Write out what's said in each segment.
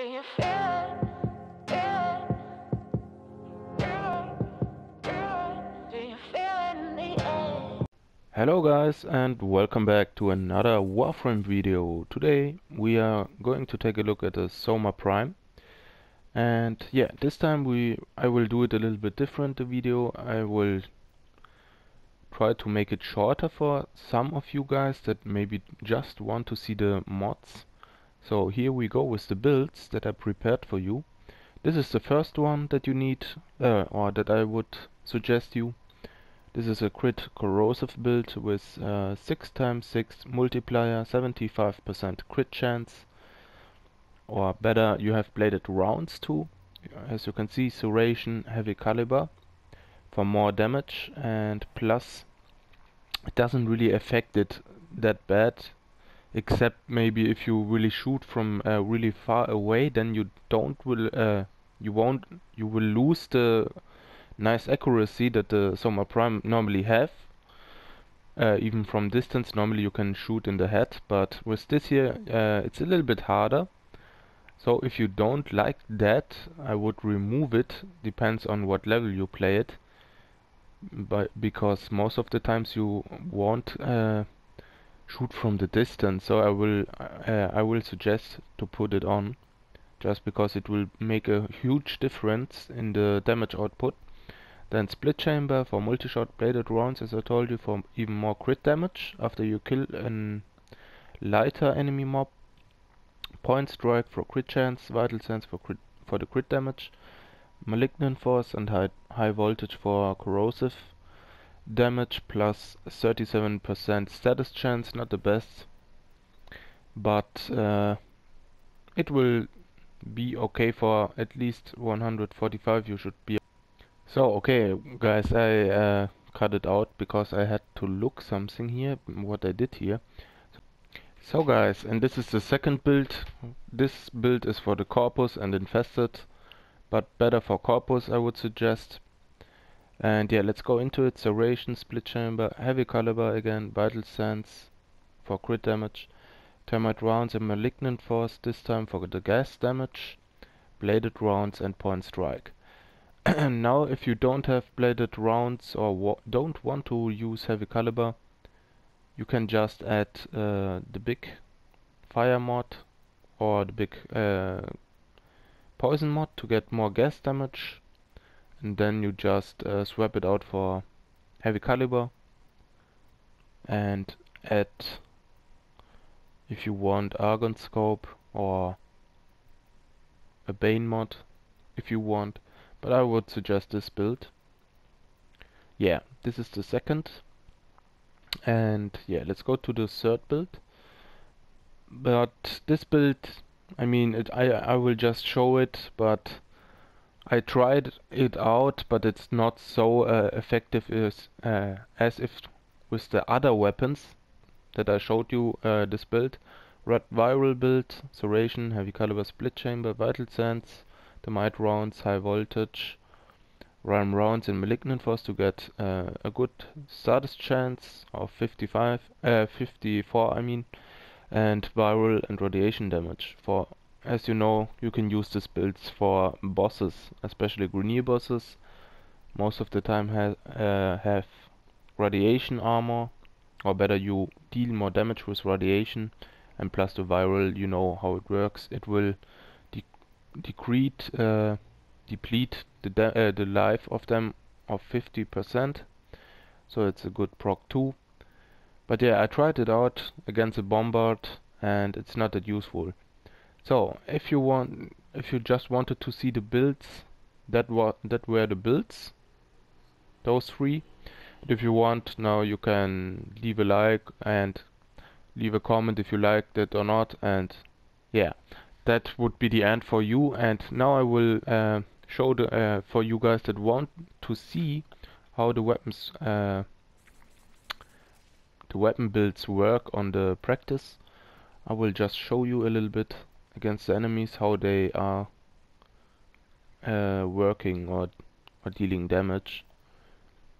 Do you feel it? Feel it? Do you feel it in the air? Hello guys, and welcome back to another Warframe video. Today we are going to take a look at the Soma Prime. And yeah, this time I will do it a little bit different, the video. I will try to make it shorter for some of you guys that maybe just want to see the mods. So here we go with the builds that I prepared for you. This is the first one that you need, or that I would suggest you. This is a crit corrosive build with 6x6 multiplier, 75% crit chance, or better, you have bladed rounds too. As you can see, serration, heavy caliber for more damage, and plus it doesn't really affect it that bad, except maybe if you really shoot from really far away, then you will lose the nice accuracy that the Soma Prime normally have. Even from distance, normally you can shoot in the head, but with this here it's a little bit harder. So if you don't like that, I would remove it. Depends on what level you play it, but because most of the times you won't shoot from the distance. So I will suggest to put it on, just because it will make a huge difference in the damage output. Then split chamber for multi-shot bladed rounds, as I told you, for even more crit damage after you kill a lighter enemy mob. Point strike for crit chance, vital sense for the crit damage, malignant force and high voltage for corrosive damage, plus 37% status chance. Not the best, but it will be okay for at least 145. You should be. So okay guys, I cut it out because I had to look something here, what I did here. So guys, and this is the second build. This build is for the corpus and infested, but better for corpus, I would suggest. And yeah, let's go into it. Serration, split chamber, heavy caliber again, vital sense for crit damage, termite rounds and malignant force, this time for the gas damage, bladed rounds and point strike. Now if you don't have bladed rounds or don't want to use heavy caliber, you can just add the big fire mod or the big poison mod to get more gas damage, and then you just swap it out for heavy caliber and add, if you want, argon scope or a bane mod if you want. But I would suggest this build. Yeah, this is the second. And yeah, let's go to the third build. But this build, I mean, I will just show it, but I tried it out, but it's not so effective as if with the other weapons that I showed you. This build, red viral build, serration, heavy caliber, split chamber, vital sense, termite rounds, high voltage, ram rounds and malignant force to get a good status chance of 54 I mean, and viral and radiation damage. For, as you know, you can use these builds for bosses, especially Grenier bosses. Most of the time have radiation armor, or better, you deal more damage with radiation, and plus the viral, you know how it works. It will deplete the life of them of 50%, so it's a good proc too. But yeah, I tried it out against a bombard and it's not that useful. So if you just wanted to see the builds, that were the builds, those three. And if you want, now you can leave a like and leave a comment if you liked it or not. And yeah, that would be the end for you. And now I will show for you guys that want to see how the weapon builds work on the practice. I will just show you a little bit against the enemies how they are working or dealing damage.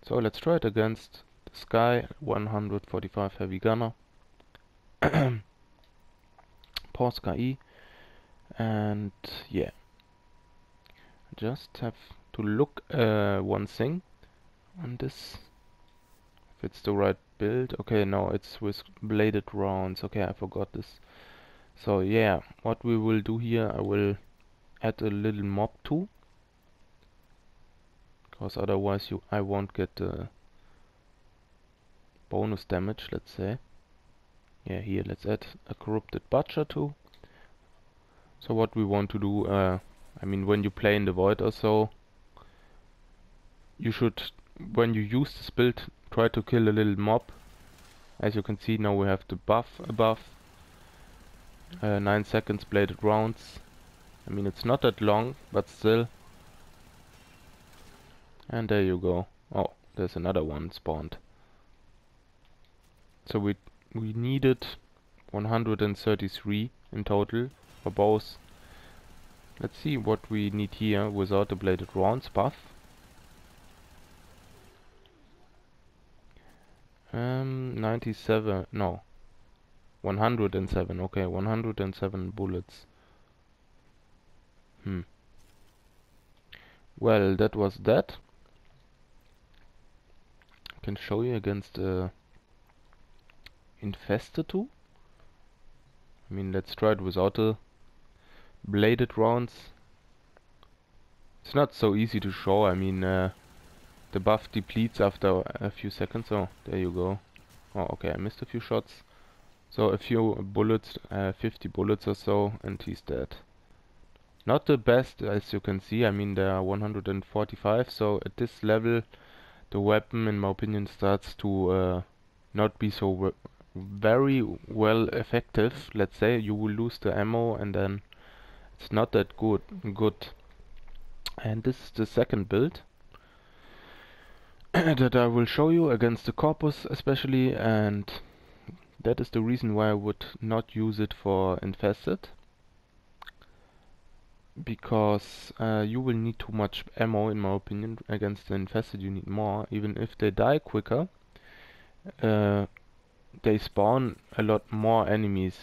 So let's try it against the Sky 145 heavy gunner. Pause KI. And yeah, just have to look one thing on this, if it's the right build. Okay, no, it's with bladed rounds. Okay, I forgot this. So yeah, what we will do here, I will add a little mob too, because otherwise I won't get the bonus damage, let's say. Yeah, here let's add a corrupted butcher too. So what we want to do, I mean, when you play in the void or so, you should, when you use this build, try to kill a little mob. As you can see, now we have the buff above. 9 seconds bladed rounds. I mean, it's not that long, but still. And there you go. Oh, there's another one spawned. So we needed 133 in total for both. Let's see what we need here without the bladed rounds buff. 97, no, 107. Okay, 107 bullets. Well, that was that. I can show you against infested too. I mean, let's try it without the bladed rounds. It's not so easy to show. I mean, the buff depletes after a few seconds. Oh, there you go. Oh, okay, I missed a few shots. So a few bullets, 50 bullets or so, and he's dead. Not the best, as you can see. I mean, there are 145. So at this level, the weapon, in my opinion, starts to not be so very well effective. Let's say you will lose the ammo, and then it's not that good. And this is the second build that I will show you against the corpus especially, and that is the reason why I would not use it for infested, because you will need too much ammo, in my opinion. Against the infested you need more. Even if they die quicker, they spawn a lot more enemies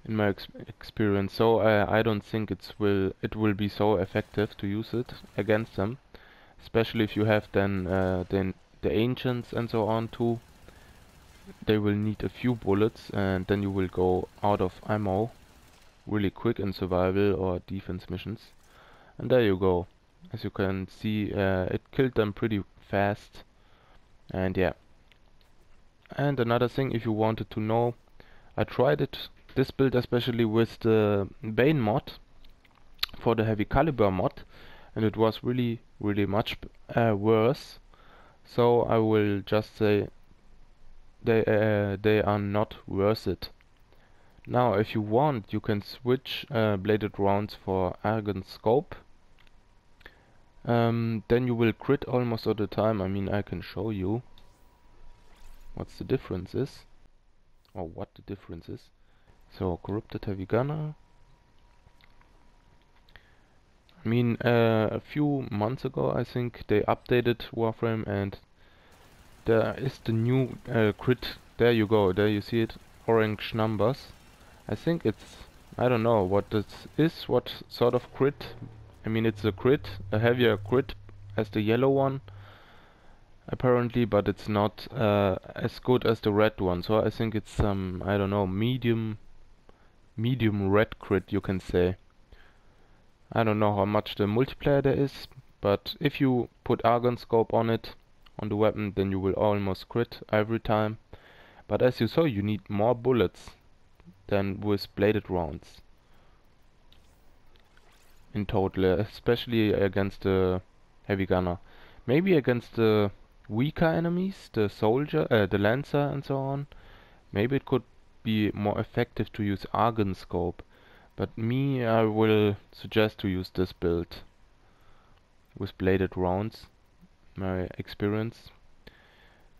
in my experience. So I don't think it will be so effective to use it against them. Especially if you have then the ancients and so on too. They will need a few bullets, and then you will go out of ammo really quick in survival or defense missions. And there you go. As you can see, it killed them pretty fast. And yeah. And another thing, if you wanted to know, I tried this build especially with the Bane mod for the heavy caliber mod, and it was really much worse. So I will just say they are not worth it. Now, if you want, you can switch bladed rounds for Argon Scope. Then you will crit almost all the time. I mean, I can show you what's the difference is, or what the difference is. So, Corrupted Heavy Gunner. I mean, a few months ago, I think they updated Warframe, and there is the new crit. There you go. There you see it, orange numbers. I think it's, I don't know what this is, what sort of crit. I mean, it's a crit, a heavier crit as the yellow one, apparently, but it's not as good as the red one. So I think it's some, I don't know, medium red crit, you can say. I don't know how much the multiplayer there is, but if you put Argon Scope on it, on the weapon, then you will almost crit every time. But as you saw, you need more bullets than with bladed rounds in total, especially against the heavy gunner. Maybe against the weaker enemies, the soldier, the lancer and so on, maybe it could be more effective to use Argon Scope. But me, I will suggest to use this build with bladed rounds. My experience,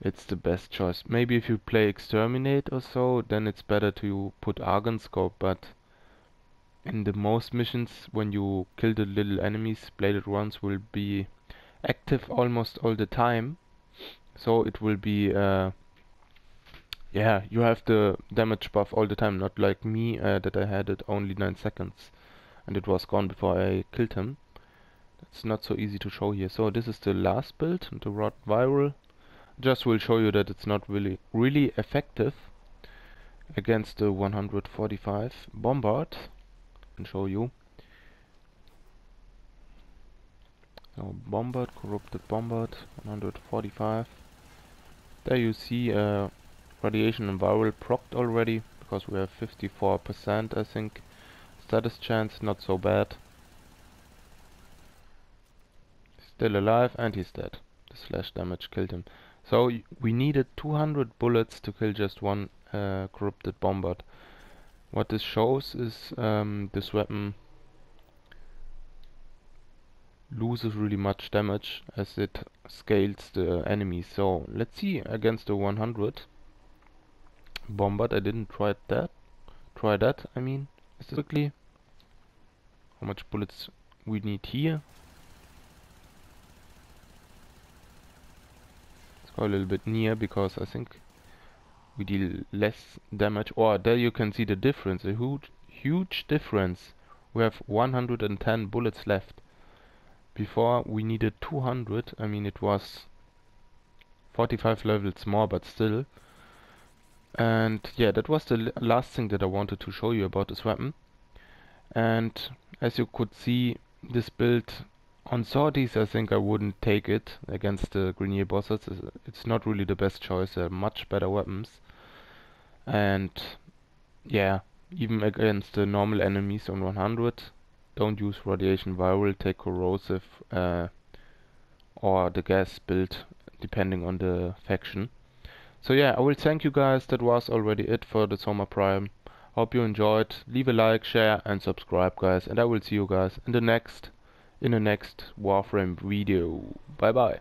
it's the best choice. Maybe if you play Exterminate or so, then it's better to put Argon Scope, but in the most missions, when you kill the little enemies, bladed rounds will be active almost all the time. So it will be yeah, you have the damage buff all the time, not like me that I had it only 9 seconds and it was gone before I killed him. It's not so easy to show here. So this is the last build, the Rod Viral. Just will show you that it's not really effective against the 145 Bombard. And show you. So Bombard, Corrupted Bombard, 145. There you see Radiation and Viral procced already, because we have 54% I think. Status chance, not so bad. Still alive and he's dead. The slash damage killed him. So we needed 200 bullets to kill just one Corrupted Bombard. What this shows is this weapon loses really much damage as it scales the enemies. So let's see against the 100 Bombard. I didn't try that. I mean, specifically how much bullets we need here. Let's go a little bit near because I think we deal less damage. Or there you can see the difference, a huge difference. We have 110 bullets left. Before we needed 200. I mean, it was 45 levels more, but still. And yeah, that was the last thing that I wanted to show you about this weapon. And as you could see, this build on sorties, I think I wouldn't take it against the Grenier bosses. It's not really the best choice. There are much better weapons. And yeah, even against the normal enemies on 100, don't use Radiation Viral, take Corrosive or the gas build, depending on the faction. So yeah, I will thank you guys. That was already it for the Soma Prime. Hope you enjoyed. Leave a like, share and subscribe guys, and I will see you guys in the next Warframe video. Bye bye.